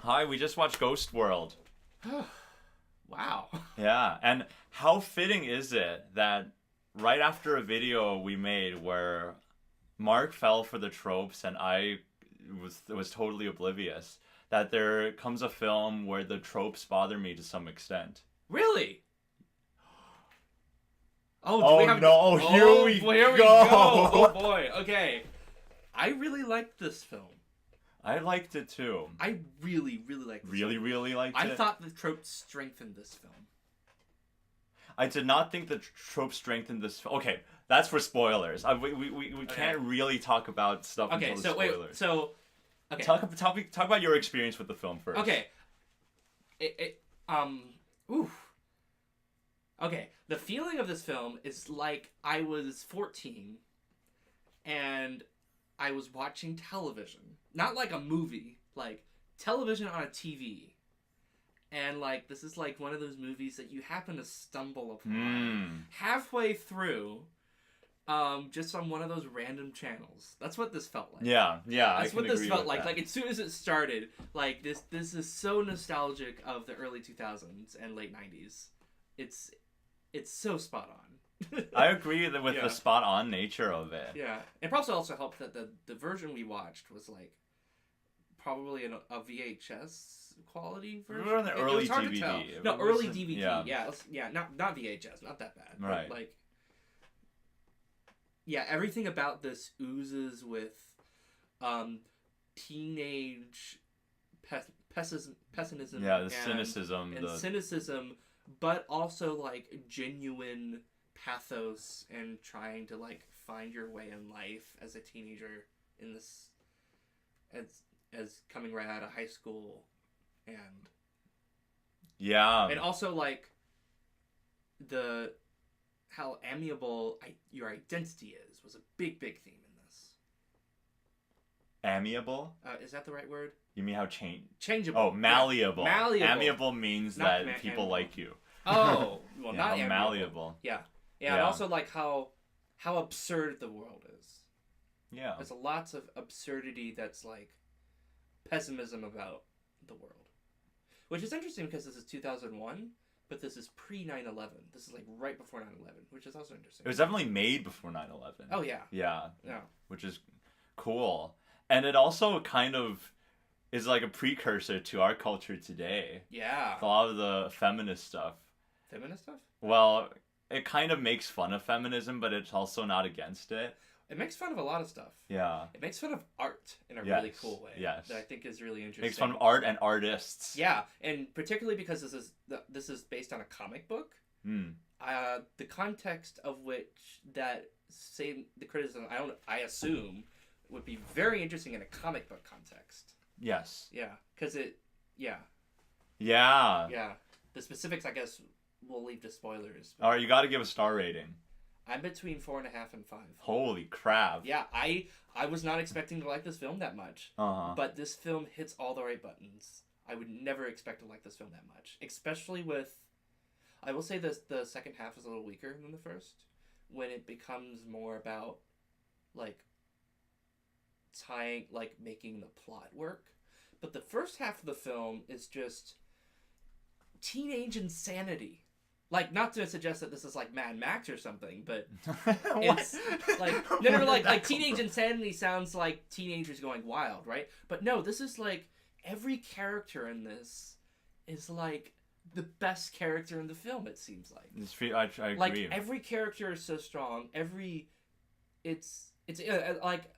Hi, we just watched Ghost World. Wow. Yeah, and how fitting is it that right after a video we made where Mark fell for the tropes and I was totally oblivious, that there comes a film where the tropes bother me to some extent. Really? Oh, we have no, oh, here we here we go. go. Oh boy. Okay. I really liked this film. I liked it too. I really liked this film. Really liked I it. thought the tropes strengthened this film. I did not think the tropes strengthened this. Okay, that's for spoilers. We can't really talk about stuff until the spoilers. Okay. Talk about your experience with the film first. Okay. Okay, the feeling of this film is like I was 14 and I was watching television. Not like a movie, like television on a TV. And like this is like one of those movies that you happen to stumble upon halfway through just on one of those random channels. That's what this felt like. Yeah. That's what this felt like. Like as soon as it started, like this is so nostalgic of the early 2000s and late 90s. It's so spot on. I agree with the spot on nature of it. Yeah. It probably also helped that the version we watched was like probably a VHS quality version. We were on the early DVD. No, early DVD. Yeah, not VHS, not that bad. Right. But like, yeah, everything about this oozes with teenage pessimism. Yeah, cynicism. And cynicism, but also like genuine pathos and trying to like find your way in life as a teenager in this as coming right out of high school and also like how amiable your identity was a big theme in this. Amiable? Is that the right word? You mean how changeable? Oh, malleable. Yeah. Malleable. Amiable means Not that people amiable. like you. Oh, well, not amiable. Malleable. Yeah, and also like how absurd the world is. Yeah. There's lots of absurdity that's like pessimism about the world. Which is interesting because this is 2001, but this is pre 9/11. This is like right before 9/11, which is also interesting. It was definitely made before 9/11. Oh, yeah. Yeah. Yeah. Which is cool. And it also kind of is like a precursor to our culture today. Yeah. A lot of the feminist stuff. Feminist stuff? Well, it kind of makes fun of feminism, but it's also not against it. It makes fun of a lot of stuff. Yeah. It makes fun of art in a really cool way. Yes. That I think is really interesting. Makes fun of art and artists. Yeah, and particularly because this is based on a comic book. The context of which the criticism I assume would be very interesting in a comic book context. Yes. Yeah, because Yeah. The specifics, I guess, we'll leave to spoilers. All right, you got to give a star rating. I'm between 4.5 and 5. Holy crap! Yeah, I was not expecting to like this film that much. But this film hits all the right buttons. I would never expect to like this film that much, especially with. I will say this: the second half is a little weaker than the first, when it becomes more about, like, making the plot work. But the first half of the film is just teenage insanity. Like, not to suggest that this is like Mad Max or something, but it's like like teenage insanity sounds like teenagers going wild, right? But no, this is like every character in this is like the best character in the film. It seems like I agree. Like every character is so strong. It's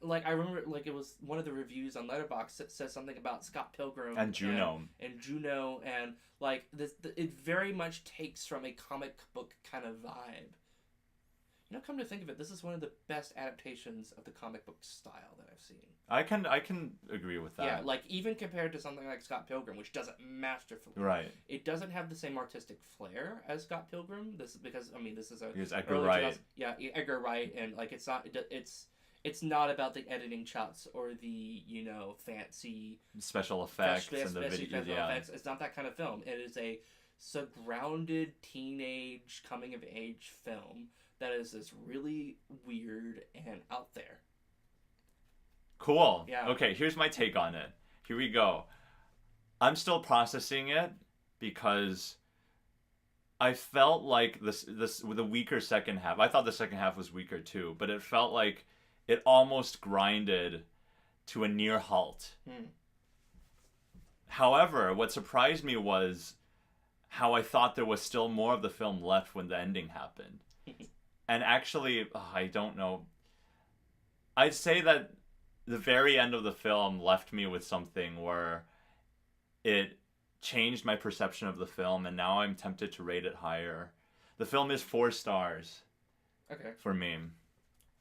like I remember like it was one of the reviews on Letterboxd that says something about Scott Pilgrim and Juno and like this it very much takes from a comic book kind of vibe. You know, come to think of it, this is one of the best adaptations of the comic book style that I've seen. I can agree with that. Yeah, like even compared to something like Scott Pilgrim, which does it masterfully. Right. It doesn't have the same artistic flair as Scott Pilgrim. This is because this is because Edgar Wright. Yeah, Edgar Wright, and like it's not about the editing shots or the fancy special effects and the video. Effects. It's not that kind of film. It is a grounded teenage coming of age film that is this really weird and out there. Cool. Yeah. Okay, here's my take on it. Here we go. I'm still processing it because I felt like this with a weaker second half. I thought the second half was weaker too, but it felt like it almost grinded to a near halt. However, what surprised me was how I thought there was still more of the film left when the ending happened. And actually, I don't know. I'd say that the very end of the film left me with something where it changed my perception of the film, and now I'm tempted to rate it higher. The film is 4 stars. Okay. For me.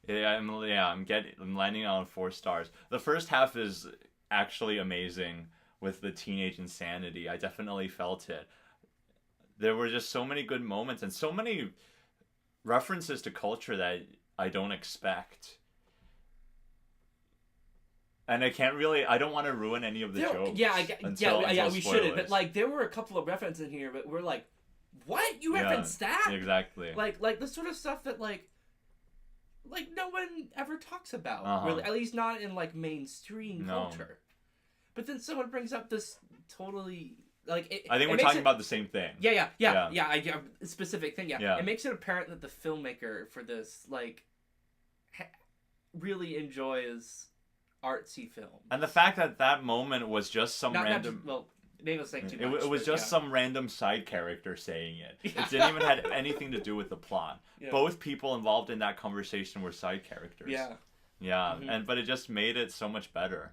I'm landing on 4 stars. The first half is actually amazing with the teenage insanity. I definitely felt it. There were just so many good moments and so many references to culture that I don't expect. And I don't want to ruin any of the jokes. Yeah, we shouldn't. But like, there were a couple of references in here, but we're like, what? You referenced that? Exactly. Like the sort of stuff that like no one ever talks about, really. At least not in like mainstream culture. But then someone brings up this totally like. I think we're talking about the same thing. Yeah. Specific thing. Yeah. It makes it apparent that the filmmaker for this like really enjoys artsy film. And the fact that moment was just some random. Maybe I was saying too much. It was just some random side character saying it. It didn't even have anything to do with the plot. Yeah. Both people involved in that conversation were side characters. Yeah. But it just made it so much better.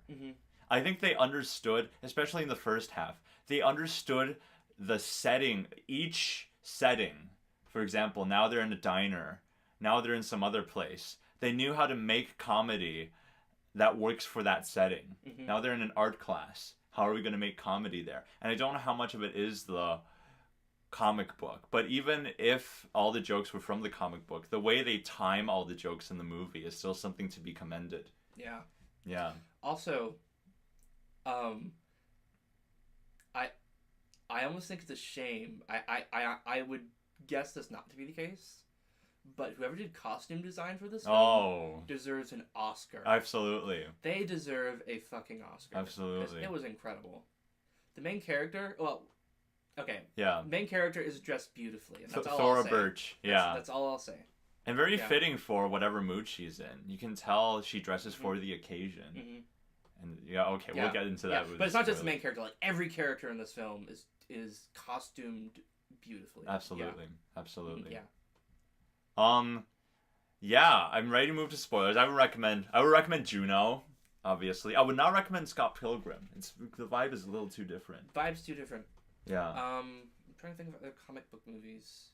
I think they understood, especially in the first half, they understood the setting, each setting. For example, now they're in a diner. Now they're in some other place. They knew how to make comedy that works for that setting. Now they're in an art class. How are we going to make comedy there? And I don't know how much of it is the comic book, but even if all the jokes were from the comic book, the way they time all the jokes in the movie is still something to be commended. Yeah. Also, I almost think it's a shame. I would guess this not to be the case. But whoever did costume design for this film deserves an Oscar. Absolutely. They deserve a fucking Oscar. Absolutely. It was incredible. The main character, main character is dressed beautifally. And that's all Thora I'll say. Birch, That's all I'll say. And very fitting for whatever mood she's in. You can tell she dresses for the occasion. And we'll get into that. But it's not just the main character. Like every character in this film is costumed beautifully. Absolutely. Absolutely. Yeah. I'm ready to move to spoilers. I would recommend Juno, obviously. I would not recommend Scott Pilgrim. The vibe is a little too different. Vibe's too different. Yeah. I'm trying to think of other comic book movies.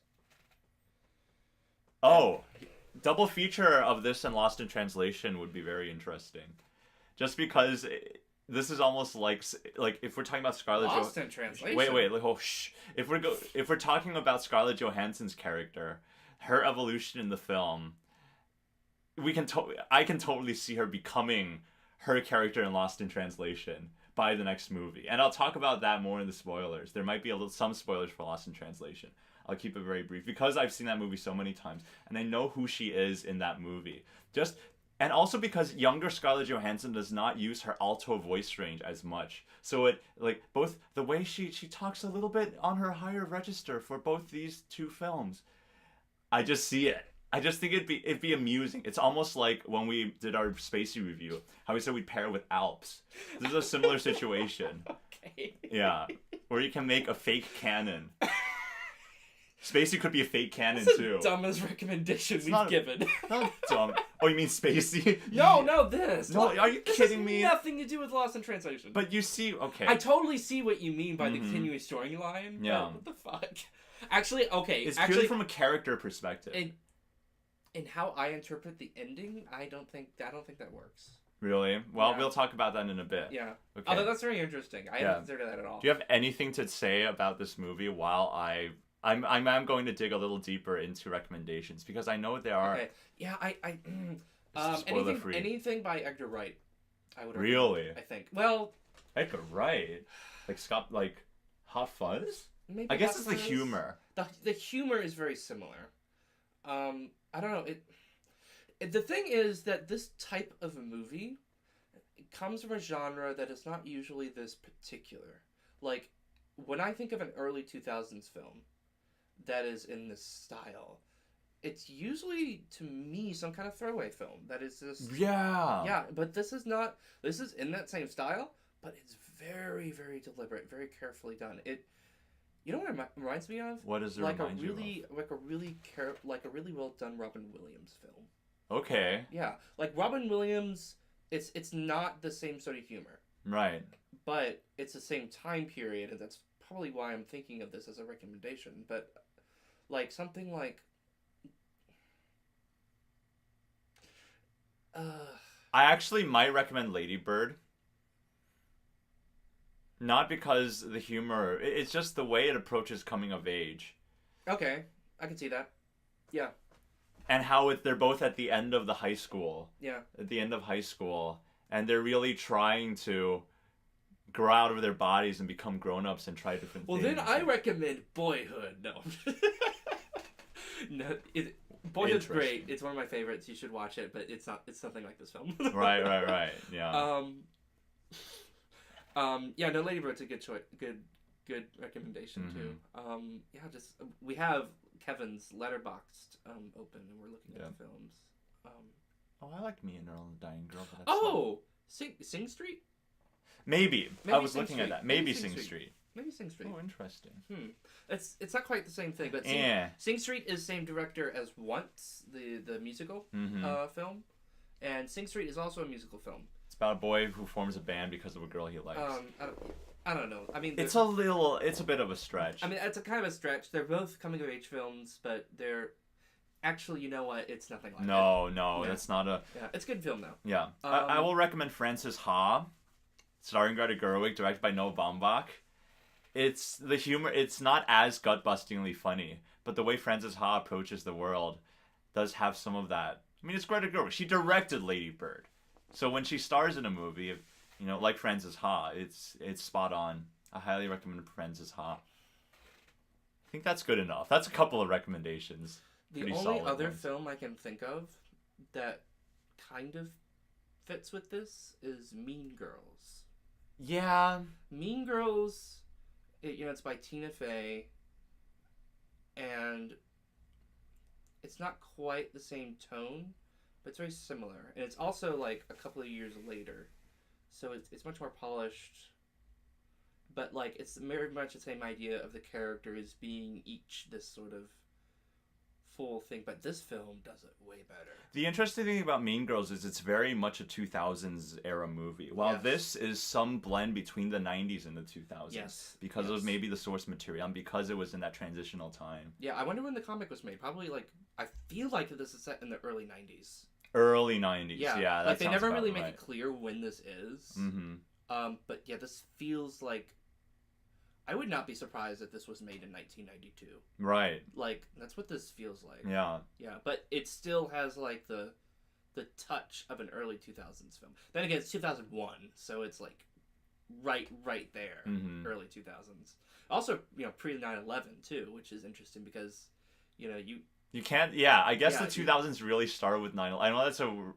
Double feature of this and Lost in Translation would be very interesting. Just because this is almost like if we're talking about Scarlett Johansson. Lost in Translation. Wait. If we're talking about Scarlett Johansson's character, her evolution in the film, I can totally see her becoming her character in Lost in Translation by the next movie. And I'll talk about that more in the spoilers. There might be some spoilers for Lost in Translation. I'll keep it very brief because I've seen that movie so many times and I know who she is in that movie. And also because younger Scarlett Johansson does not use her alto voice range as much. So it both the way she talks a little bit on her higher register for both these two films. I just see it. I just think it'd be amusing. It's almost like when we did our Spacey review, how we said we'd pair it with Alps. This is a similar situation. Okay. Yeah, where you can make a fake canon. Spacey could be a fake canon too. That's the dumbest recommendation we've given. Not dumb. Oh, you mean Spacey? No, this. No, are you kidding me? Nothing to do with Lost in Translation. But you see, okay. I totally see what you mean by the continuous storyline. Yeah. What the fuck? Actually, okay. It's purely from a character perspective. In how I interpret the ending, I don't think that works. Really? Well, we'll talk about that in a bit. Yeah. Okay. Although that's very interesting. I hadn't considered that at all. Do you have anything to say about this movie while I'm going to dig a little deeper into recommendations because I know there are. Okay. Yeah, anything by Edgar Wright, I would. Really? I think. Well. Edgar Wright, like Hot Fuzz. Maybe I guess it's the humor. The humor is very similar. I don't know. The thing is that this type of a movie comes from a genre that is not usually this particular. like, when I think of an early 2000s film that is in this style, it's usually, to me, some kind of throwaway film that is just... Yeah. Yeah, but this is not... This is in that same style, but it's very, very deliberate, very carefully done. You know what it reminds me of? What does it like remind you like a really well done Robin Williams film. of? Okay. Yeah, like Robin Williams, it's not the same sort of humor, Right. but it's the same time period, and that's probably why I'm thinking of this as a recommendation. But like something like, I actually might recommend Lady Bird. Not because the humor, it's just the way it approaches coming of age. okay, I can see that. Yeah, And how they're both at the end of the high school. yeah. At the end of high school. And they're really trying to grow out of their bodies and become grown-ups and try different Well, things. then I recommend Boyhood. No. No, Boyhood's great. It's one of my favorites. You should watch it, but it's not. It's something like this film. Right. Yeah. Yeah. No, Lady Bird's a good choice. Good recommendation too. Yeah. Just we have Kevin's Letterboxd open, and we're looking at the films. Oh, I like Me and Earl and the Dying Girl. But that's Sing Street. Maybe. I was Sing looking Street. at that. Maybe Sing Street. Maybe Sing Street. Oh, interesting. It's not quite the same thing, but Sing Street is same director as Once, the musical film, and Sing Street is also a musical film. It's about a boy who forms a band because of a girl he likes. I don't know. I mean, it's a bit of a stretch. I mean, it's a kind of a stretch. They're both coming of age films, but they're actually, you know what? It's nothing like No, that's not a. Yeah, it's a good film though. Yeah, I will recommend Frances Ha, starring Greta Gerwig, directed by Noah Baumbach. It's the humor. It's not as gut-bustingly funny, but the way Frances Ha approaches the world does have some of that. I mean, it's Greta Gerwig. She directed Lady Bird, so when she stars in a movie, like Frances Ha, it's spot on. I highly recommend Frances Ha. I think that's good enough. That's a couple of recommendations. The Pretty only solid other ones. film I can think of that kind of fits with this is Mean Girls. Yeah. Mean Girls, it's by Tina Fey, and it's not quite the same tone, but it's very similar. And it's also like a couple of years later, so it's much more polished. But like it's very much the same idea of the characters being each this sort of full thing, but this film does it way better. The interesting thing about Mean Girls is it's very much a 2000s era movie, while this is some blend between the 90s and the 2000s. Yes. Because of maybe the source material and because it was in that transitional time. Yeah, I wonder when the comic was made. Probably I feel like this is set in the early 90s. Early 90s, yeah. That like they sounds never about really right. make it clear when this is. Mm-hmm. But yeah, this feels like I would not be surprised if this was made in 1992. Right. Like that's what this feels like. Yeah. Yeah, but it still has like the touch of an early 2000s film. Then again, it's 2001, so it's like right there, early 2000s. Also, pre 9/11 too, which is interesting because you can't. Yeah, I guess the 2000s really started with 9/11.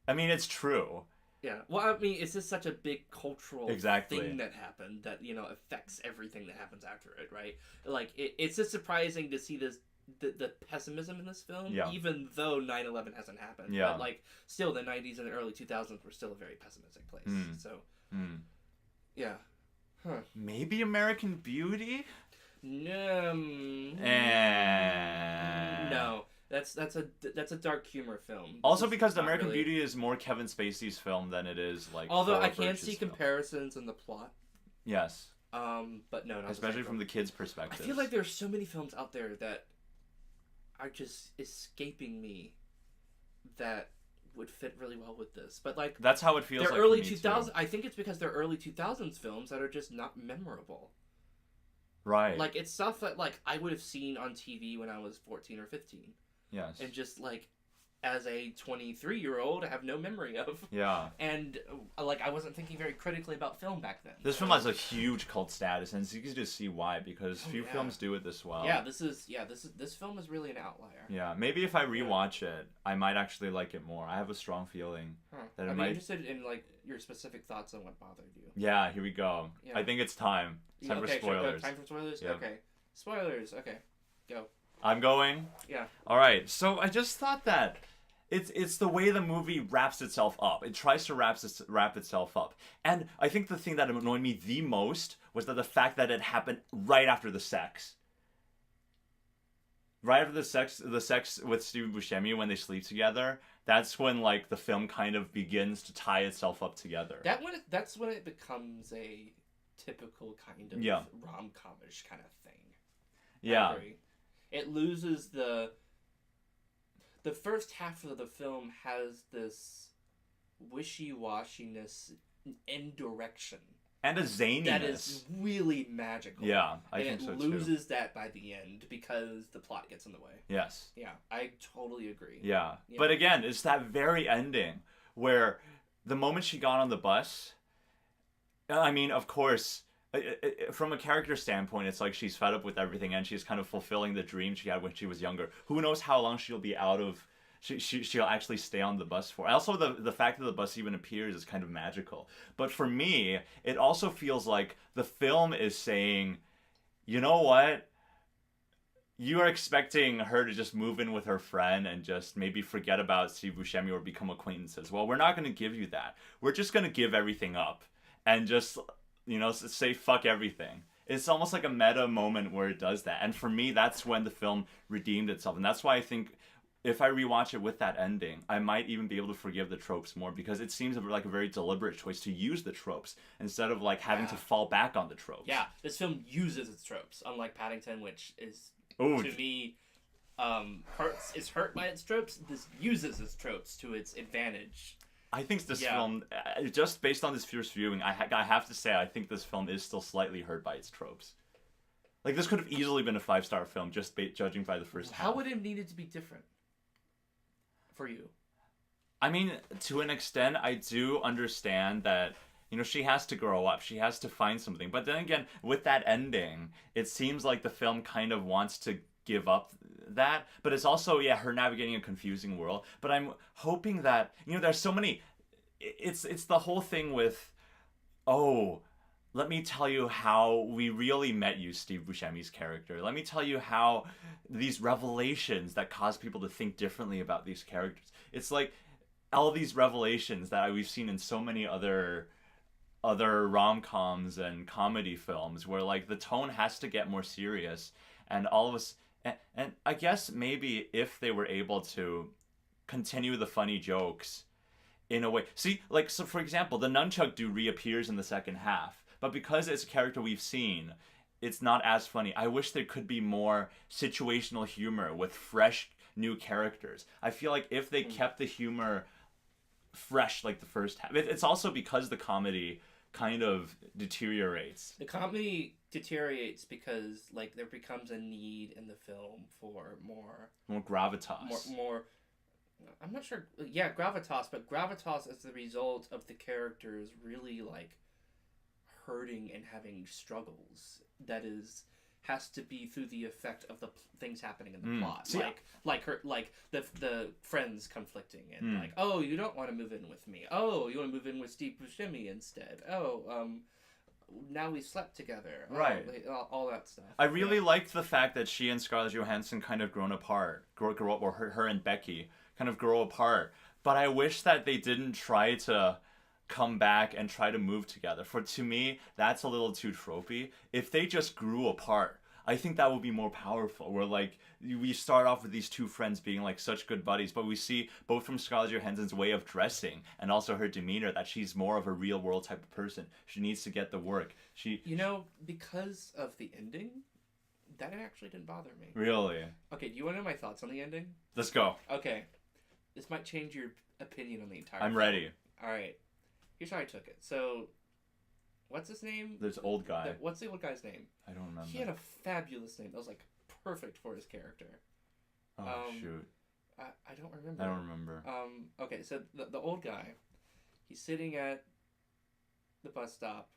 I know it's true. Yeah. Well, I mean, it's just such a big cultural thing that happened that, affects everything that happens after it, right? Like, it's just surprising to see the pessimism in this film, even though 9/11 hasn't happened. Yeah. But, like, still, the 90s and the early 2000s were still a very pessimistic place. So, yeah. Huh. Maybe American Beauty? No. No. That's a dark humor film. Also because the American Beauty is more Kevin Spacey's film than it is like. Although I can see comparisons in the plot. Yes. But no, not especially from the kids' perspective. I feel like there's so many films out there that are just escaping me that would fit really well with this. But like that's how it feels. They're like early to me 2000s. too. I think it's because they're early 2000s films that are just not memorable. Right. Like it's stuff that like I would have seen on TV when I was 14 or 15. Yes. And just like as a 23-year-old, I have no memory of. Yeah. And like I wasn't thinking very critically about film back then. This film has a huge cult status, and you can just see why, because few films do it this well. Yeah, this film is really an outlier. Yeah, maybe if I rewatch it, I might actually like it more. I have a strong feeling that it might. I'm interested in like your specific thoughts on what bothered you. Yeah, here we go. Yeah. I think it's time. Time for spoilers. Time for spoilers. Yep. Okay, spoilers. Okay, go. I'm going. Yeah. All right. So I just thought that it's the way the movie wraps itself up. It tries to wrap itself up, and I think the thing that annoyed me the most was that the fact that it happened right after the sex. Right after the sex with Steve Buscemi when they sleep together. That's when like the film kind of begins to tie itself up together. That's when it becomes a typical kind of rom-comish kind of thing. Yeah. It loses the first half of the film has this wishy-washiness in direction. And a zaniness. That is really magical. Yeah, I think so too. And it loses that by the end because the plot gets in the way. Yes. Yeah, I totally agree. Yeah. But again, it's that very ending where the moment she got on the bus, I mean, of course, from a character standpoint, it's like she's fed up with everything and she's kind of fulfilling the dream she had when she was younger. Who knows how long she'll be out of... She'll actually stay on the bus for. Also, the fact that the bus even appears is kind of magical. But for me, it also feels like the film is saying, you know what? You are expecting her to just move in with her friend and just maybe forget about Steve Buscemi or become acquaintances. Well, we're not going to give you that. We're just going to give everything up and just, say fuck everything. It's almost like a meta moment where it does that. And for me, that's when the film redeemed itself. And that's why I think... if I rewatch it with that ending, I might even be able to forgive the tropes more because it seems like a very deliberate choice to use the tropes instead of like having to fall back on the tropes. Yeah, this film uses its tropes, unlike Paddington, which is to me is hurt by its tropes. This uses its tropes to its advantage. I think this film, just based on this first viewing, I have to say I think this film is still slightly hurt by its tropes. Like this could have easily been a 5-star film just judging by the first half. How would it have needed to be different? For you? I mean, to an extent, I do understand that, she has to grow up. She has to find something. But then again, with that ending, it seems like the film kind of wants to give up that. But it's also, her navigating a confusing world. But I'm hoping that, there's so many... It's the whole thing with, let me tell you how we really met you, Steve Buscemi's character. Let me tell you how these revelations that cause people to think differently about these characters. It's like all these revelations that we've seen in so many other rom-coms and comedy films where like the tone has to get more serious and all of us... And I guess maybe if they were able to continue the funny jokes in a way... See, like, so for example, the nunchuck dude reappears in the second half. But because it's a character we've seen, it's not as funny. I wish there could be more situational humor with fresh new characters. I feel like if they kept the humor fresh like the first half. It's also because the comedy kind of deteriorates. The comedy deteriorates because like there becomes a need in the film for more gravitas. More I'm not sure. Yeah, gravitas, but gravitas is the result of the characters really like hurting and having struggles. That has to be through the effect of the things happening in the plot. See, like the friends conflicting and like, oh, you don't want to move in with me. Oh, you want to move in with Steve Buscemi instead. Oh, now we slept together. Right. All that stuff. I really liked the fact that she and Scarlett Johansson kind of grown apart. Grow up, or her and Becky kind of grow apart. But I wish that they didn't try to come back and try to move together. To me, that's a little too tropey. If they just grew apart, I think that would be more powerful. Where like we start off with these two friends being like such good buddies, but we see both from Scarlett Johansson's way of dressing and also her demeanor that she's more of a real world type of person. She needs to get the work. Because of the ending, that actually didn't bother me. Really? Okay, do you want to know my thoughts on the ending? Let's go. Okay. This might change your opinion on the entire I'm film. ready. Alright. Here's how I took it. So, what's his name? There's old guy. What's the old guy's name? I don't remember. He had a fabulous name. That was like perfect for his character. Oh, shoot. I don't remember. I don't remember. Okay, so the old guy, he's sitting at the bus stop.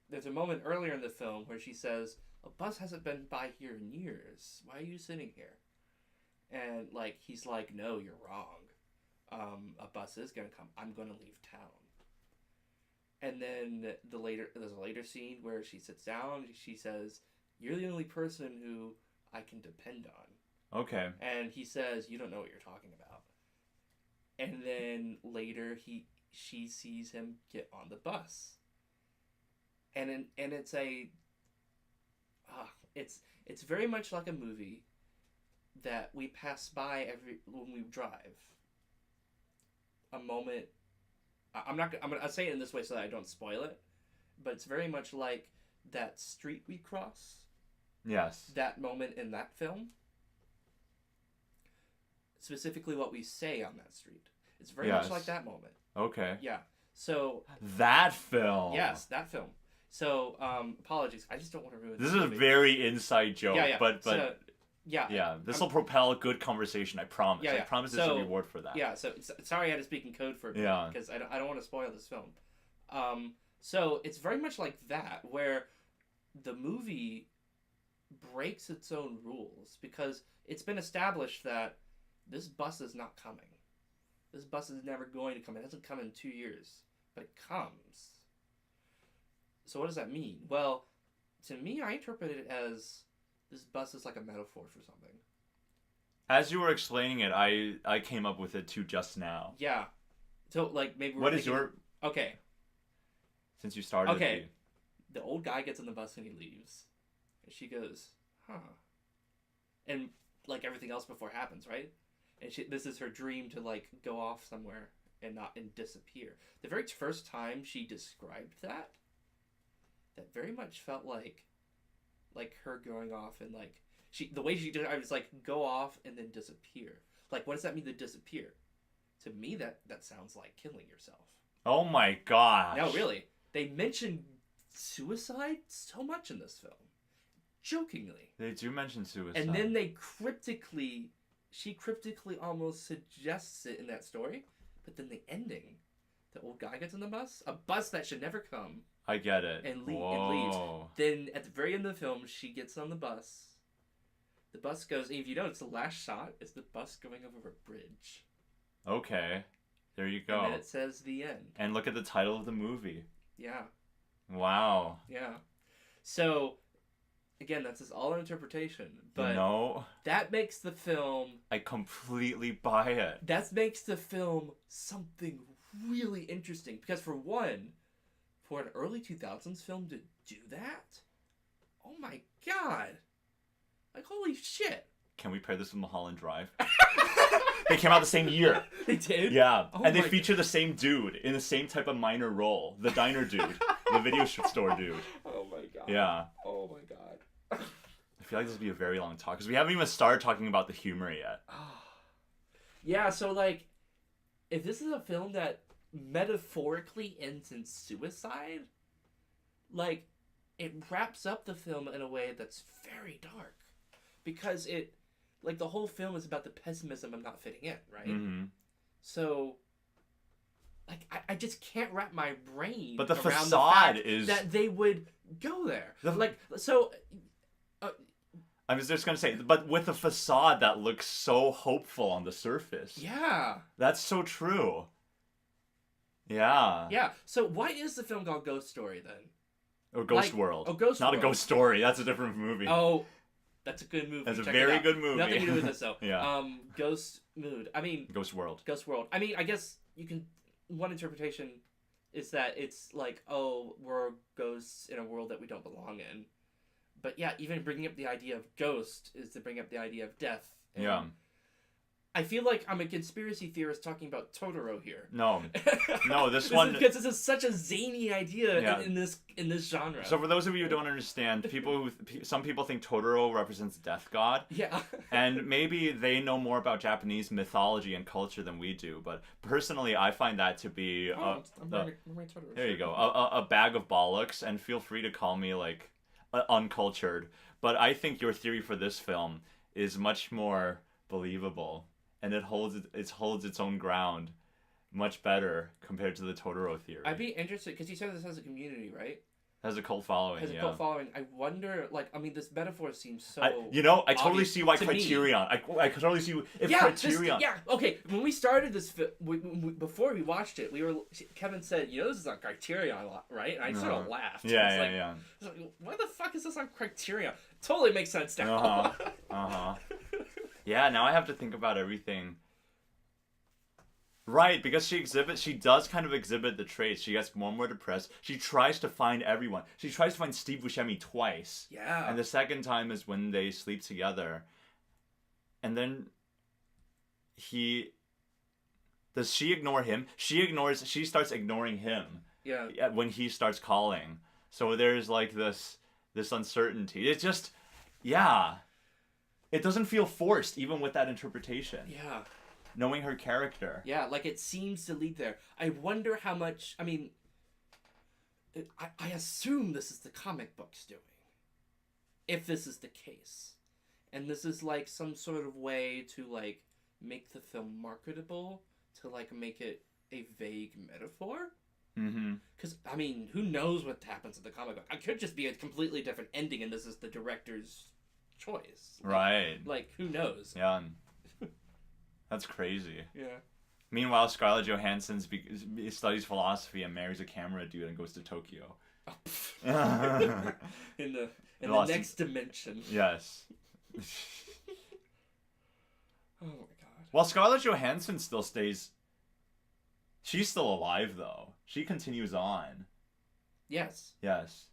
There's a moment earlier in the film where she says, "A bus hasn't been by here in years. Why are you sitting here?" And like he's like, "No, you're wrong. A bus is gonna come. I'm gonna leave town." And then there's a later scene where she sits down. She says, "You're the only person who I can depend on." Okay. And he says, "You don't know what you're talking about." And then later she sees him get on the bus. And it's it's very much like a movie that we pass by when we drive. A moment. I'm gonna say it in this way so that I don't spoil it, but it's very much like that street we cross. Yes. That moment in that film. Specifically, what we say on that street. It's very much like that moment. Okay. Yeah. So. That film. Yes, that film. So, apologies. I just don't want to ruin this. This is a very inside joke, yeah. but so, yeah. Yeah, this will propel a good conversation, I promise. Yeah, I promise there's a reward for that. Yeah, so sorry I had to speak in code for a bit, Yeah. because I don't want to spoil this film. So it's very much like that, where the movie breaks its own rules, because it's been established that this bus is not coming. This bus is never going to come. It hasn't come in 2 years, but it comes. So what does that mean? Well, to me, I interpret it as this bus is like a metaphor for something. As you were explaining it, I came up with it too just now. Yeah. So, like, maybe what is your... Okay. Since you started... Okay. The old guy gets on the bus and he leaves. And she goes, huh. And, like, everything else before happens, right? And this is her dream to, like, go off somewhere and disappear. The very first time she described that very much felt like her going off and, like, the way she did it, I was like, go off and then disappear. Like, what does that mean to disappear? To me, that sounds like killing yourself. Oh my gosh. No, really. They mention suicide so much in this film. Jokingly. They do mention suicide. And then she cryptically almost suggests it in that story. But then the ending, the old guy gets on the bus, a bus that should never come. I get it. And leaves. Then at the very end of the film, she gets on the bus. The bus goes, and if you notice, the last shot is the bus going over a bridge. Okay. There you go. And then it says the end. And look at the title of the movie. Yeah. Wow. Yeah. So, again, that's just all an interpretation. But that makes the film... I completely buy it. That makes the film something really interesting. Because for one, for an early 2000s film to do that? Oh my god. Like, holy shit. Can we pair this with Mulholland Drive? They came out the same year. They did? Yeah. Oh, and they feature the same dude in the same type of minor role. The diner dude. The video store dude. Oh my god. Yeah. Oh my god. I feel like this would be a very long talk because we haven't even started talking about the humor yet. Yeah, so like, if this is a film that metaphorically ends in suicide, like, it wraps up the film in a way that's very dark. Because it, like, the whole film is about the pessimism of not fitting in, right? Mm-hmm. So, like, I just can't wrap my brain but the around facade the fact is that they would go there. I was just gonna say, but with a facade that looks so hopeful on the surface. Yeah. That's so true. Yeah. Yeah. So why is the film called Ghost Story then? Or Ghost World. Oh, Ghost Not World. a Ghost Story. That's a different movie. Oh, that's a good movie. That's a Check very it out. good movie. Nothing to do with this though. Yeah. Ghost Mood. I mean. Ghost World. Ghost World. I mean, I guess you can. One interpretation is that it's like, oh, we're ghosts in a world that we don't belong in. But yeah, even bringing up the idea of ghost is to bring up the idea of death. And yeah. I feel like I'm a conspiracy theorist talking about Totoro here. No, this one because this is such a zany idea in this genre. So for those of you who don't understand, some people think Totoro represents death god. Yeah. And maybe they know more about Japanese mythology and culture than we do. But personally, I find that to be I'm wearing Totoro. There you go, a bag of bollocks. And feel free to call me like uncultured. But I think your theory for this film is much more believable. and it holds its own ground much better compared to the Totoro theory. I'd be interested because you said this has a community, right? Has a cult following. Has a cult following. I wonder, like, I mean, this metaphor seems so. I totally see why Criterion. I could totally see if Criterion. Okay. When we started this, before we watched it, Kevin said, this is on Criterion, right? And I sort of laughed. Yeah. I was like, why the fuck is this on Criterion? Totally makes sense now. Yeah. Now I have to think about everything. Right, because she does kind of exhibit the traits. She gets more and more depressed. She tries to find everyone. She tries to find Steve Buscemi twice. Yeah. And the second time is when they sleep together. And then does she ignore him? She starts ignoring him. Yeah. When he starts calling. So there's like this uncertainty. It's just, yeah. It doesn't feel forced, even with that interpretation. Yeah. Knowing her character. Yeah, like it seems to lead there. I wonder how much. I mean, I assume this is the comic books doing. If this is the case. And this is like some sort of way to like make the film marketable, to like make it a vague metaphor. Mm-hmm. Because, I mean, who knows what happens in the comic book? It could just be a completely different ending and this is the director's choice. Right. Like, who knows? Yeah. That's crazy. Yeah. Meanwhile, Scarlett Johansson studies philosophy and marries a camera dude and goes to Tokyo. in the next dimension. Yes. Oh my god. Well, Scarlett Johansson still stays. She's still alive though. She continues on. Yes. Yes.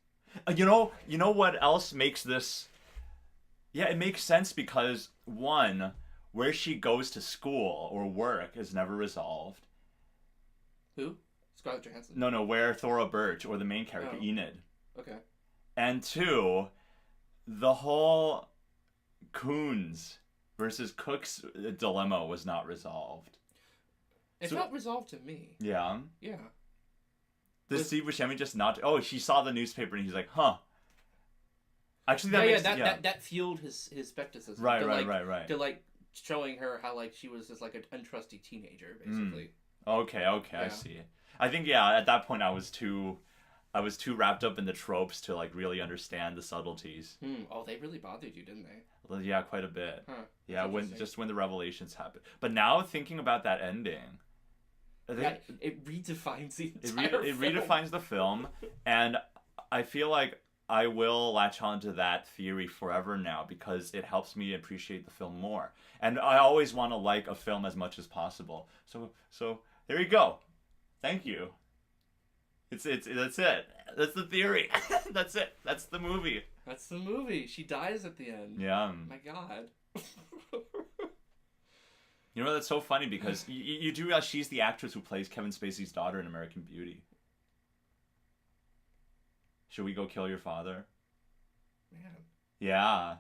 You know what else makes this? Yeah, it makes sense because one, where she goes to school or work is never resolved. Who? Scarlett Johansson? No, where Thora Birch or the main character, Enid. Okay. And two, the whole Coons versus Cook's dilemma was not resolved. It felt resolved to me. Yeah? Yeah. Does Steve Buscemi just not... Oh, she saw the newspaper and he's like, huh. Actually, that fueled his skepticism. Right. To like showing her how like she was just like an untrusty teenager, basically. Okay, I see. I think at that point I was too wrapped up in the tropes to like really understand the subtleties. Oh, they really bothered you, didn't they? Well, yeah, quite a bit. Huh. Yeah, when the revelations happened. But now thinking about that ending, it redefines the entire it redefines the film, and I feel like I will latch on to that theory forever now because it helps me appreciate the film more. And I always want to like a film as much as possible. So there you go. Thank you. That's it. That's the theory. That's it. That's the movie. That's the movie. She dies at the end. Yeah. My God. You know, that's so funny because you do realize she's the actress who plays Kevin Spacey's daughter in American Beauty. Should we go kill your father? Man. Yeah.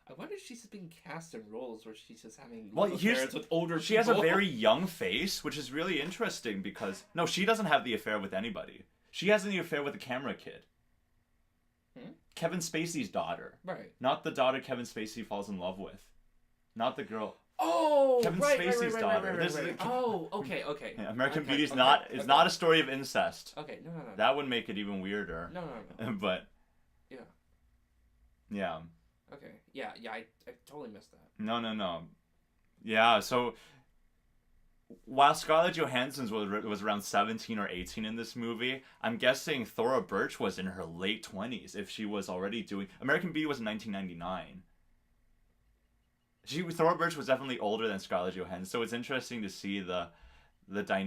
I wonder if she's being cast in roles where she's just having affairs with older people. She has a very young face, which is really interesting because... No, she doesn't have the affair with anybody. She has the affair with the camera kid. Kevin Spacey's daughter. Right. Not the daughter Kevin Spacey falls in love with. Not the girl... Oh, Kevin Spacey's daughter. Right. Oh, okay. Yeah, American Beauty is not a story of incest. Okay, no. That would make it even weirder. No. But yeah. Yeah. Okay. Yeah. I totally missed that. No. Yeah. So while Scarlett Johansson was around 17 or 18 in this movie, I'm guessing Thora Birch was in her late 20s if she was already doing. American Beauty was in 1999. Thora Birch was definitely older than Scarlett Johansson, so it's interesting to see the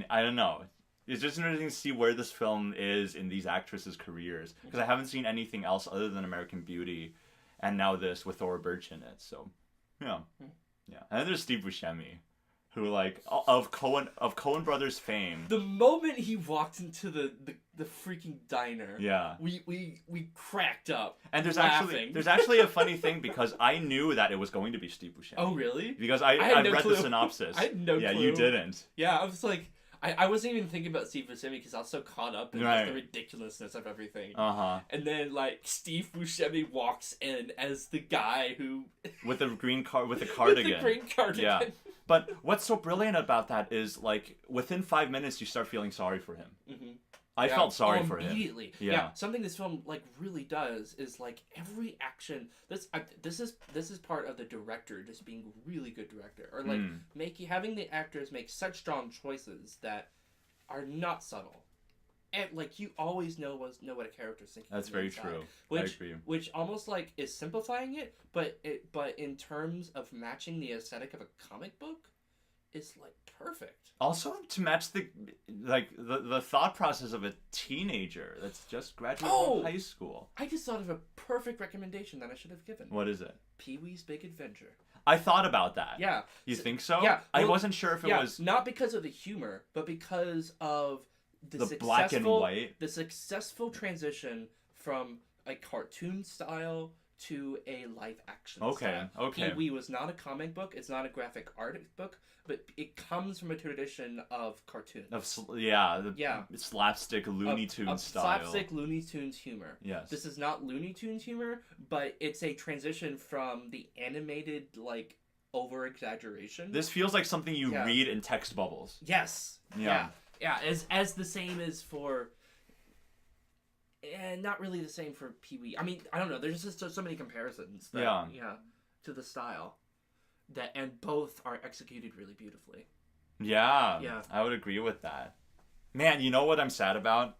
I don't know. It's just interesting to see where this film is in these actresses' careers because I haven't seen anything else other than American Beauty, and now this with Thora Birch in it. So, yeah. And then there's Steve Buscemi, who like of Coen Brothers fame. The moment he walked into the freaking diner, we cracked up. And there's laughing. actually a funny thing because I knew that it was going to be Steve Buscemi. Oh really? Because I had no read clue. the synopsis. I had no clue. Yeah, you didn't. Yeah, I was like, I wasn't even thinking about Steve Buscemi because I was so caught up in just the ridiculousness of everything. And then like Steve Buscemi walks in as the guy who with the cardigan. with the green cardigan. Yeah. But what's so brilliant about that is like within 5 minutes you start feeling sorry for him. I felt sorry for him immediately. Yeah, something this film like really does is like every action. This is part of the director just being a really good director, or like having the actors make such strong choices that are not subtle, and like you always know what a character's thinking. That's very true. Which, I agree. Which almost like is simplifying it, but in terms of matching the aesthetic of a comic book, is like perfect. Also to match the thought process of a teenager that's just graduated from high school. I just thought of a perfect recommendation that I should have given. What is it? Pee-wee's Big Adventure. I thought about that. Yeah. You think so? Yeah. Well, I wasn't sure if it was not because of the humor, but because of the black and white. The successful transition from a cartoon style to a live action style. Okay. Pee-wee was not a comic book. It's not a graphic art book, but it comes from a tradition of cartoons. Slapstick Looney Tunes style. Slapstick Looney Tunes humor. Yes. This is not Looney Tunes humor, but it's a transition from the animated like over exaggeration. This feels like something you read in text bubbles. Yes. Yeah. As the same as for. And not really the same for Pee-wee. I mean, I don't know. There's just so many comparisons. To the style, and both are executed really beautifully. Yeah. I would agree with that. Man, you know what I'm sad about?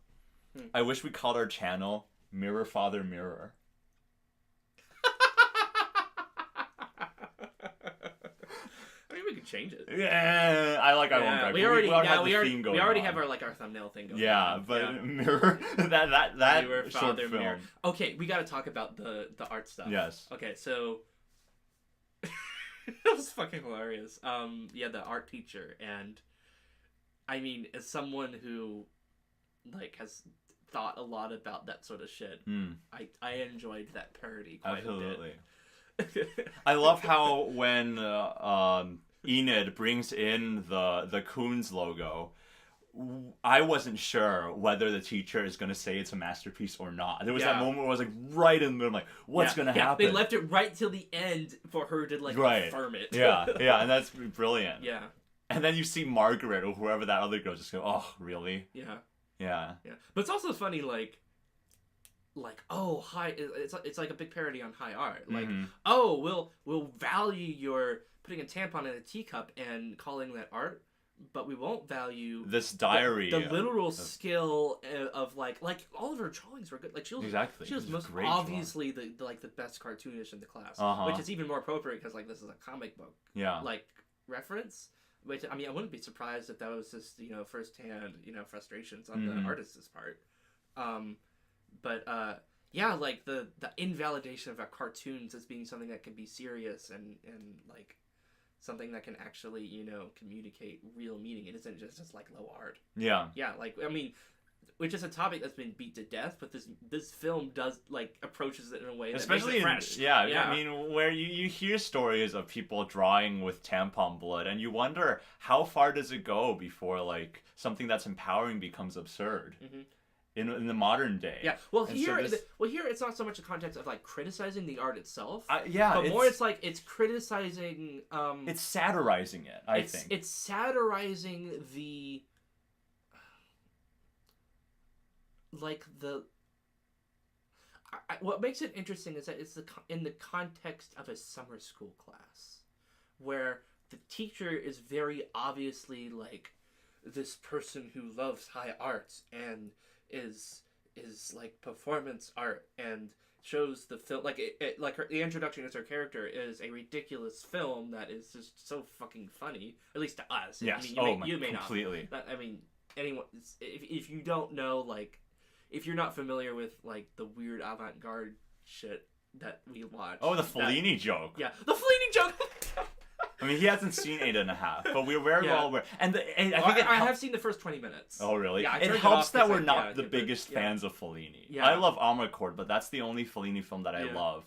I wish we called our channel Mirror Father Mirror. We could change it. Yeah, I won't. We already have our thumbnail thing going. Yeah, but Mirror that Mirror, short Father, film. Mirror. Okay, we got to talk about the art stuff. Yes. Okay, so that was fucking hilarious. The art teacher, and I mean, as someone who like has thought a lot about that sort of shit, I enjoyed that parody quite a bit. I love how when Enid brings in the Coons logo, I wasn't sure whether the teacher is going to say it's a masterpiece or not. There was that moment where I was like right in the middle, I'm like, what's going to happen? They left it right till the end for her to like affirm it. Yeah, and that's brilliant. Yeah. And then you see Margaret or whoever that other girl just go, oh, really? Yeah. But it's also funny, like high. It's like a big parody on high art. Like we'll value your putting a tampon in a teacup and calling that art, but we won't value this diary. The literal skill of like all of her drawings were good. Like she was most obviously the best cartoonist in the class, which is even more appropriate because like this is a comic book like reference. Which I mean I wouldn't be surprised if that was just firsthand frustrations on the artist's part. But like the invalidation of our cartoons as being something that can be serious and like something that can actually communicate real meaning. It isn't just like low art. Yeah, like I mean, which is a topic that's been beat to death, but this film does like approaches it in a way that makes it fresh. I mean, where you hear stories of people drawing with tampon blood, and you wonder how far does it go before like something that's empowering becomes absurd. In the modern day. Yeah. Well, here it's not so much a context of like criticizing the art itself. But more it's like it's criticizing. It's satirizing it. I think it's satirizing the. What makes it interesting is that it's in the context of a summer school class, where the teacher is very obviously like this person who loves high arts and is like performance art and shows the film like the introduction to her character is a ridiculous film that is just so fucking funny, at least to us. Yes. I mean, you may completely. Not. I mean, anyone if you don't know, like if you're not familiar with like the weird avant-garde shit that we watch. Oh, the Fellini joke. Yeah, the Fellini joke. I mean, he hasn't seen 8.5, but we're very well aware. And I think I have seen the first 20 minutes. Oh, really? Yeah, it helps that we're not the biggest fans of Fellini. Yeah. I love Amarcord, but that's the only Fellini film that I love.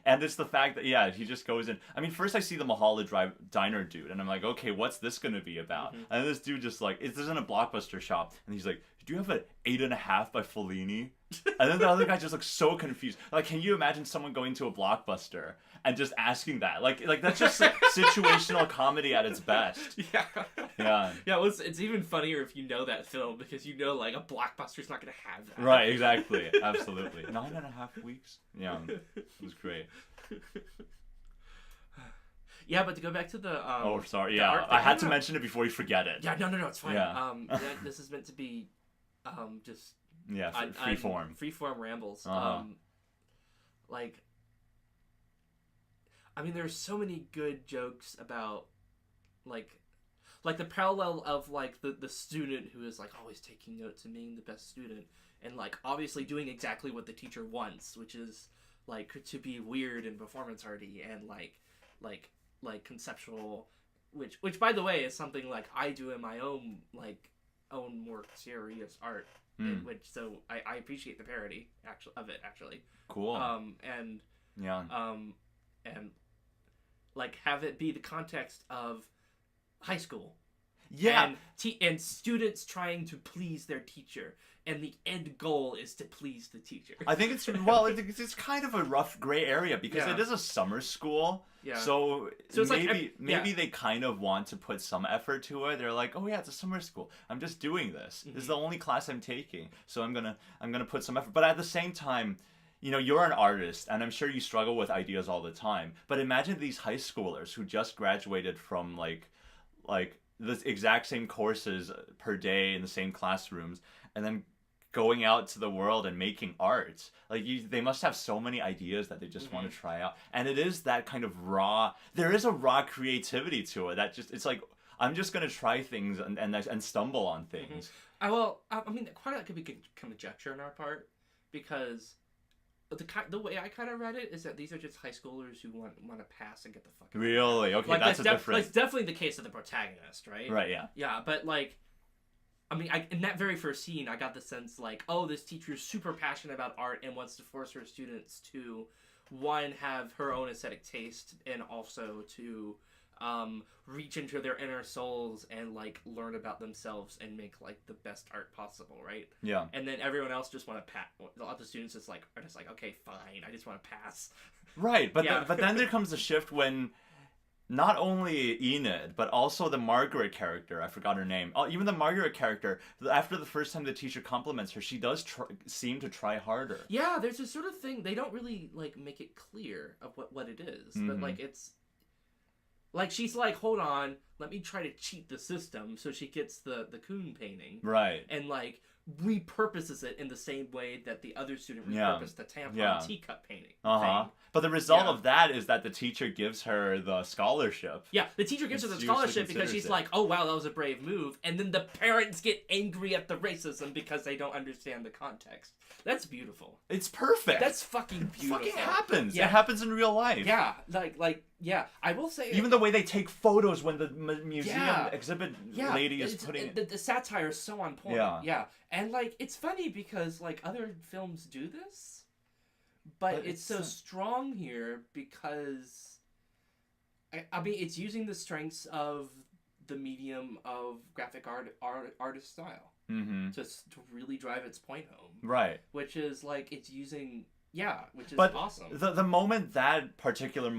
And it's the fact that, he just goes in. I mean, first I see the Mahala Drive diner dude, and I'm like, okay, what's this going to be about? And this dude just like, this isn't a Blockbuster shop, and he's like, do you have an 8.5 by Fellini? And then the other guy just looks so confused. Like, can you imagine someone going to a Blockbuster and just asking that? Like that's just like, situational comedy at its best. Yeah. Well, it's even funnier if you know that film, because you know, like, a Blockbuster's not gonna have that. Right, exactly. Absolutely. 9.5 weeks. Yeah. It was great. Yeah, but to go back to the oh, sorry. Yeah, I had to mention it before you forget it. Yeah, no, it's fine. Yeah. This is meant to be just freeform rambles. Like, I mean, there's so many good jokes about like the parallel of like the student who is like always taking notes and being the best student, and like obviously doing exactly what the teacher wants, which is like to be weird and performance arty and like conceptual, which by the way is something like I do in my own more serious art, which so I appreciate the parody actually. Cool. And like have it be the context of high school. Yeah. And students trying to please their teacher, and the end goal is to please the teacher. I think it's kind of a rough gray area because it is a summer school. Yeah. So it's maybe they kind of want to put some effort to it. They're like, oh yeah, it's a summer school. I'm just doing this. This is the only class I'm taking, so I'm gonna put some effort. But at the same time, you're an artist, and I'm sure you struggle with ideas all the time. But imagine these high schoolers who just graduated from like the exact same courses per day in the same classrooms, and then going out to the world and making art. They must have so many ideas that they just want to try out. And it is that kind of there is a raw creativity to it that it's like, I'm just going to try things and stumble on things. I mean, part of that could be conjecture on our part, because the way I kind of read it is that these are just high schoolers who want to pass and get the fuck out. Really? Okay, that's different. It's definitely the case of the protagonist, right? Right, yeah. Yeah, but like, I mean, in that very first scene, I got the sense like, oh, this teacher is super passionate about art and wants to force her students to, one, have her own aesthetic taste, and also to reach into their inner souls and like learn about themselves and make like the best art possible, right? Yeah. And then everyone else just want to pass. A lot of the students are just like, okay, fine, I just want to pass. Right, but then there comes a shift when not only Enid, but also the Margaret character, I forgot her name. Even the Margaret character, after the first time the teacher compliments her, she does seem to try harder. Yeah, there's this sort of thing. They don't really like make it clear of what it is, but like it's. Like, she's like, hold on, let me try to cheat the system, so she gets the coon painting. Right. And, like, repurposes it in the same way that the other student repurposed the tampon teacup painting. But the result of that is that the teacher gives her the scholarship. Yeah, the teacher gives her the scholarship because she's like, oh, wow, that was a brave move. And then the parents get angry at the racism because they don't understand the context. That's beautiful. It's perfect. That's fucking beautiful. It fucking happens. Yeah. It happens in real life. Yeah, yeah. I will say... Even the way they take photos when the museum exhibit lady is putting it... The satire is so on point. Yeah. And, like, it's funny because, like, other films do this, but it's so strong here because... I mean, it's using the strengths of the medium of graphic artist style to really drive its point home. Right. Which is, like, it's using... Yeah, which is awesome. The moment that particular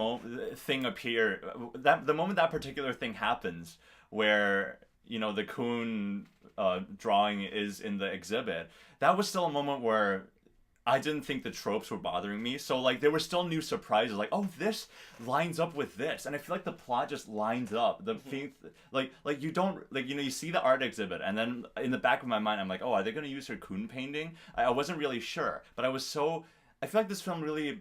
thing the moment that particular thing happens, where the coon drawing is in the exhibit, that was still a moment where I didn't think the tropes were bothering me. So like there were still new surprises, like, oh, this lines up with this, and I feel like the plot just lines up. The thing, like you don't you see the art exhibit, and then in the back of my mind I'm like, oh, are they going to use her coon painting? I wasn't really sure, but I feel like this film really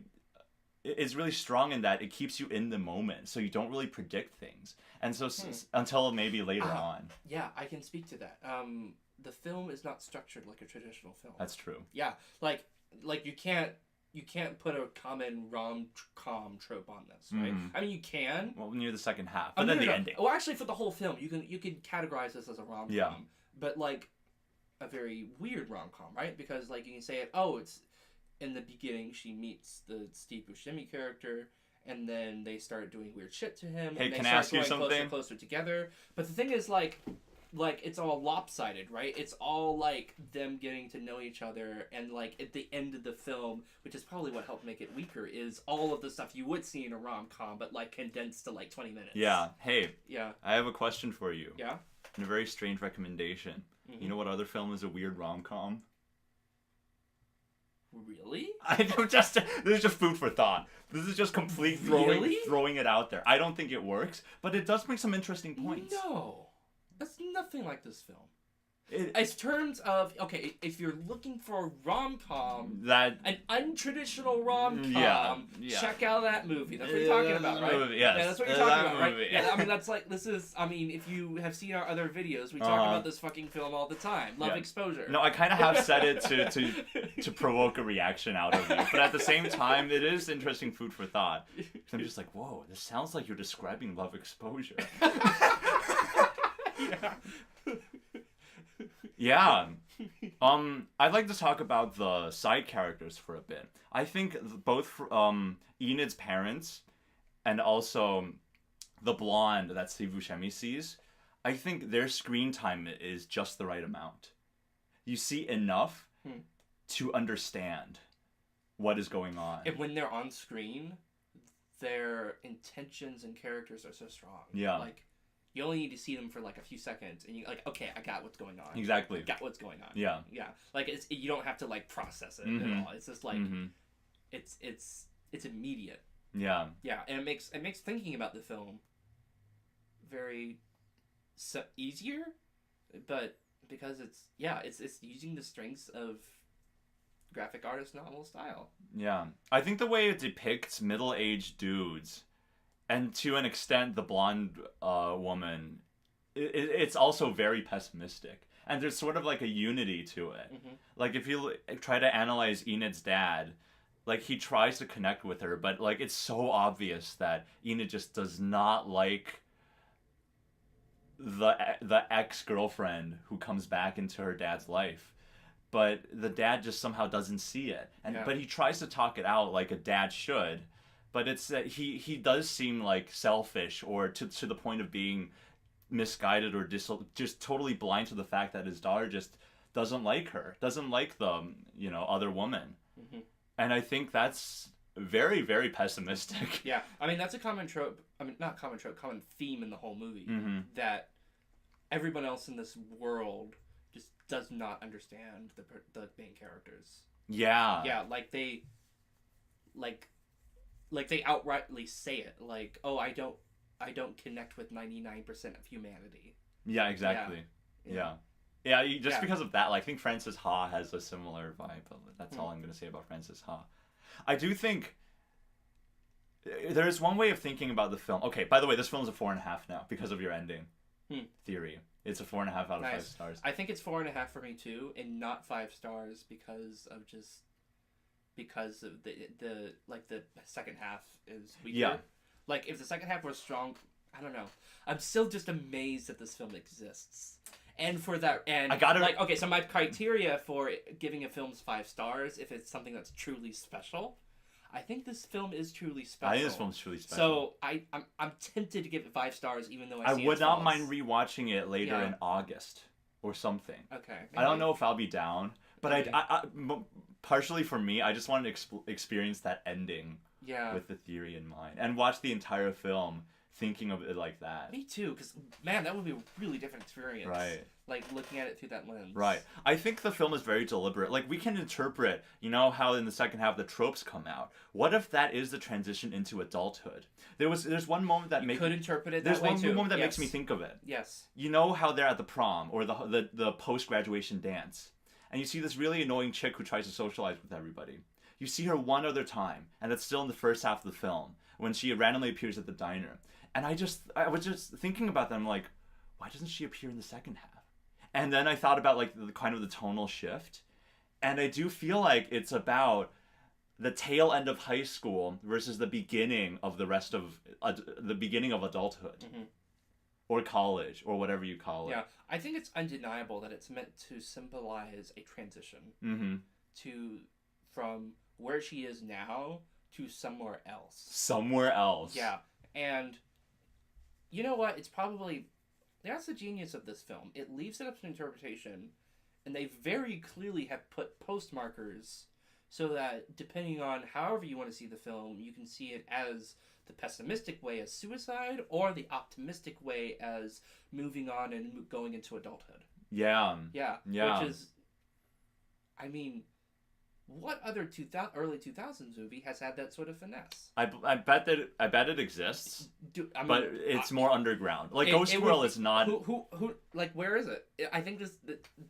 is really strong in that it keeps you in the moment, so you don't really predict things. And so until maybe later on. Yeah, I can speak to that. The film is not structured like a traditional film. That's true. Yeah, like you can't you can't put a common rom-com trope on this, right? I mean, you can. Well, near the second half, but then the ending. Well, actually, for the whole film, you can categorize this as a rom-com. Yeah. But like a very weird rom-com, right? Because like you can say it. Oh, it's in the beginning she meets the Steve Buscemi character, and then they start doing weird shit to him. Hey, and they can I start ask you going something? closer together. But the thing is, like it's all lopsided, right? It's all like them getting to know each other, and like at the end of the film, which is probably what helped make it weaker, is all of the stuff you would see in a rom-com, but like condensed to like 20 minutes. Yeah. Hey. Yeah. I have a question for you. Yeah. And a very strange recommendation. You know what other film is a weird rom-com? Really? This is just food for thought. This is just complete throwing it out there. I don't think it works, but it does make some interesting points. No. That's nothing like this film. As terms of, okay, if you're looking for a rom-com, an untraditional rom-com, check out that movie. That's what you're talking about, right? Movie, yes. Yeah, that's what you're talking about, right? Yeah, I mean, that's like, if you have seen our other videos, we talk about this fucking film all the time. Love Exposure. No, I kind of have said it to provoke a reaction out of you, but at the same time, it is interesting food for thought. I'm just like, whoa, this sounds like you're describing Love Exposure. Yeah. Yeah. I'd like to talk about the side characters for a bit. I think both Enid's parents and also the blonde that Steve Buscemi sees, I think their screen time is just the right amount. You see enough to understand what is going on. And when they're on screen, their intentions and characters are so strong. Yeah. Like, you only need to see them for like a few seconds, and you're like, okay, I got what's going on. Exactly. I got what's going on. Yeah. Yeah. Like you don't have to like process it at all. It's just like it's immediate. Yeah. Yeah, and it makes thinking about the film very easier, but because it's using the strengths of graphic artist novel style. Yeah. I think the way it depicts middle-aged dudes, and to an extent the blonde woman, it's also very pessimistic. And there's sort of like a unity to it. Like if you try to analyze Enid's dad, like he tries to connect with her, but like it's so obvious that Enid just does not like the ex-girlfriend who comes back into her dad's life. But the dad just somehow doesn't see it. But he tries to talk it out like a dad should. But it's that he does seem like selfish, or to the point of being misguided, or just totally blind to the fact that his daughter just doesn't like her, doesn't like the other woman. And I think that's very, very pessimistic. Yeah, I mean that's a common trope. I mean not common trope, common theme in the whole movie, that everyone else in this world just does not understand the main characters. Yeah. Yeah, like they outrightly say it, like, oh, I don't connect with 99% of humanity. Yeah, exactly. Yeah. Because of that, like, I think Frances Ha has a similar vibe. That's all I'm going to say about Frances Ha. I do think there's one way of thinking about the film. Okay, by the way, this film's a 4.5 now because of your ending theory. It's a 4.5 out of 5 stars. I think it's 4.5 for me too, and not 5 stars because of the second half is weaker. Yeah. Like if the second half was strong, I don't know. I'm still just amazed that this film exists. And for that, and I gotta okay. So my criteria for giving a film's 5 stars, if it's something that's truly special, I think this film is truly special. I think this film's truly special. So I'm tempted to give it 5 stars, even though I would not mind rewatching it later in August or something. Okay. Maybe. I don't know if I'll be down, but I partially for me, I just wanted to experience that ending. Yeah. With the theory in mind, and watch the entire film thinking of it like that. Me too, because man, that would be a really different experience. Right. Like looking at it through that lens. Right. I think the film is very deliberate. Like we can interpret, how in the second half the tropes come out. What if that is the transition into adulthood? There's one moment that could interpret it that way too. There's one moment that makes me think of it. Yes. You know how they're at the prom or the post graduation dance, and you see this really annoying chick who tries to socialize with everybody. You see her one other time, and that's still in the first half of the film when she randomly appears at the diner. And I was just thinking about that. I'm like, why doesn't she appear in the second half? And then I thought about like the kind of the tonal shift, and I do feel like it's about the tail end of high school versus the beginning of the beginning of adulthood, or college, or whatever you call it. Yeah, I think it's undeniable that it's meant to symbolize a transition to from where she is now to somewhere else. Somewhere else. Yeah, and you know what? It's probably that's the genius of this film. It leaves it up to interpretation, and they very clearly have put postmarkers so that depending on however you want to see the film, you can see it as the pessimistic way as suicide or the optimistic way as moving on and going into adulthood. Yeah. Yeah. Yeah. Which is, I mean, what other early 2000s movie has had that sort of finesse? I bet it exists, but it's more underground. Like Ghost World is not. Who like where is it? I think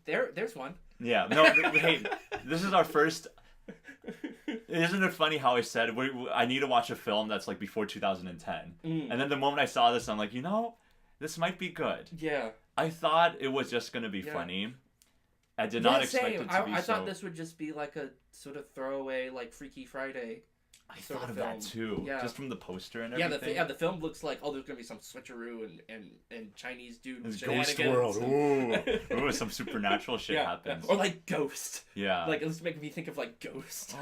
there's one. Yeah. No. Hey, this is our first. Isn't it funny how I said I need to watch a film that's like before 2010, and then the moment I saw this, I'm like, this might be good. Yeah. I thought it was just gonna be funny. I did not expect it to be I thought this would just be like a sort of throwaway, like Freaky Friday. I thought of that too. Yeah. Just from the poster and everything. The film looks like, there's gonna be some switcheroo and Chinese dude with Ghost World. Ooh, some supernatural shit happens. Or like Ghost. Yeah. Like, it's making me think of like Ghost.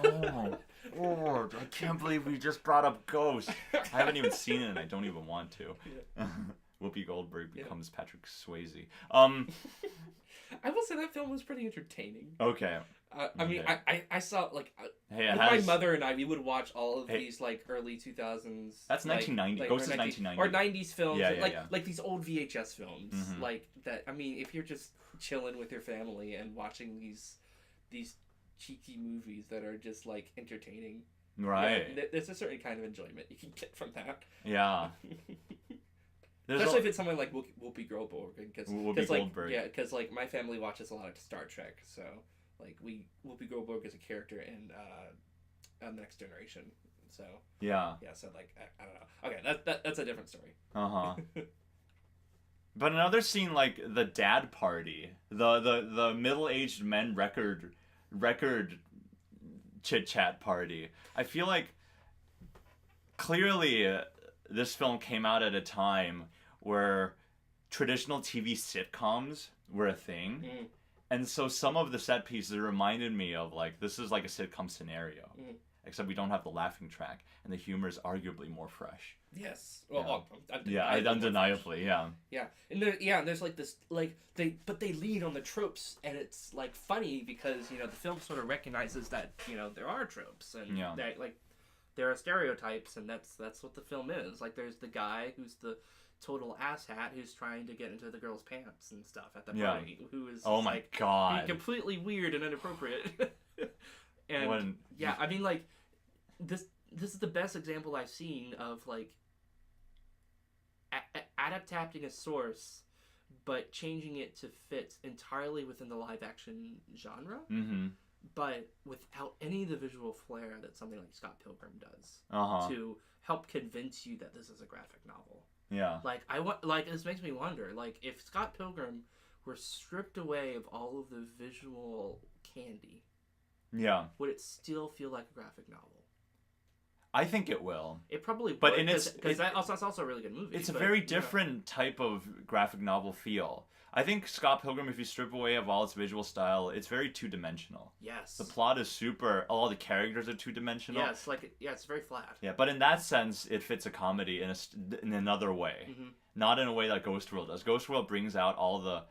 Oh, I can't believe we just brought up Ghost. I haven't even seen it and I don't even want to. Yeah. Whoopi Goldberg becomes Patrick Swayze. I will say that film was pretty entertaining. Okay. I mean, I saw like with my mother and I, we would watch all of these like early 2000s. That's 1990. Ghost is 1990. Or 90s films, yeah. Like these old VHS films, like that. I mean, if you're just chilling with your family and watching these cheeky movies that are just like entertaining, right? Yeah, there's a certain kind of enjoyment you can get from that. Yeah. Especially if it's someone like Whoopi Goldberg, Whoopi Goldberg. Because like my family watches a lot of Star Trek, so like Whoopi Goldberg is a character in The Next Generation, so so like I don't know. Okay, that's a different story. But another scene, like the dad party, the middle-aged men record chit chat party. I feel like clearly this film came out at a time where traditional TV sitcoms were a thing. And so some of the set pieces reminded me of like, this is like a sitcom scenario. Except we don't have the laughing track, and the humor is arguably more fresh. Yes. Well, undeniably, yeah. Yeah, and there's like this, like they lead on the tropes, and it's like funny because the film sort of recognizes that there are tropes and that like there are stereotypes, and that's what the film is. Like there's the guy who's the total asshat who's trying to get into the girl's pants and stuff at the party, who is God, completely weird and inappropriate. And I mean, like this is the best example I've seen of like adapting a source but changing it to fit entirely within the live action genre, but without any of the visual flair that something like Scott Pilgrim does to help convince you that this is a graphic novel. Yeah. Like this makes me wonder, like if Scott Pilgrim were stripped away of all of the visual candy, would it still feel like a graphic novel? I think it will. It probably would, but because that's also a really good movie. It's a very different type of graphic novel feel. I think Scott Pilgrim, if you strip away of all its visual style, it's very two-dimensional. Yes. The plot is all the characters are two-dimensional. Yeah, it's very flat. Yeah, but in that sense, it fits a comedy in another way. Not in a way that Ghost World does. Ghost World brings out all the...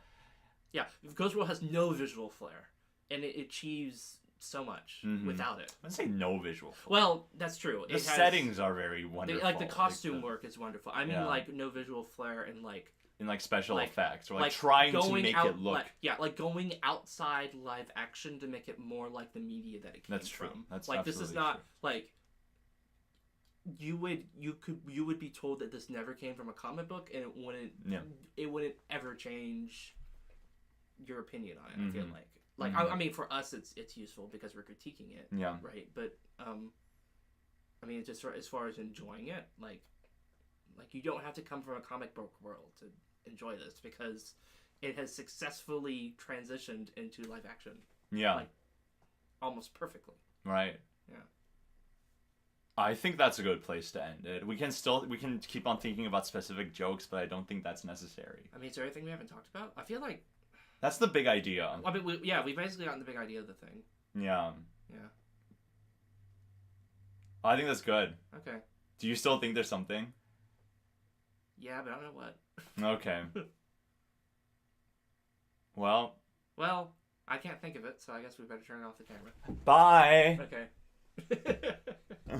Yeah, Ghost World has no visual flair, and it achieves so much without it. I'd say no visual flair. Well, that's true. The settings are very wonderful. The costume work is wonderful. I mean, like, no visual flair and, like... In, like, special effects, or, like trying to make it look... Like going outside live action to make it more like the media that it came from. That's like, this is not, true. like... You would be told that this never came from a comic book, and it wouldn't ever change your opinion on it. I feel like I mean, for us it's useful because we're critiquing it, right? But I mean, just as far as enjoying it, like you don't have to come from a comic book world to enjoy this because it has successfully transitioned into live action, like almost perfectly, right? Yeah. I think that's a good place to end it. We can keep on thinking about specific jokes, but I don't think that's necessary. I mean, is there anything we haven't talked about? I feel like That's the big idea. I mean, we've basically gotten the big idea of the thing. Yeah. Yeah. I think that's good. Okay. Do you still think there's something? Yeah, but I don't know what. Okay. Well, Well, I can't think of it, so I guess we better turn off the camera. bye. Okay.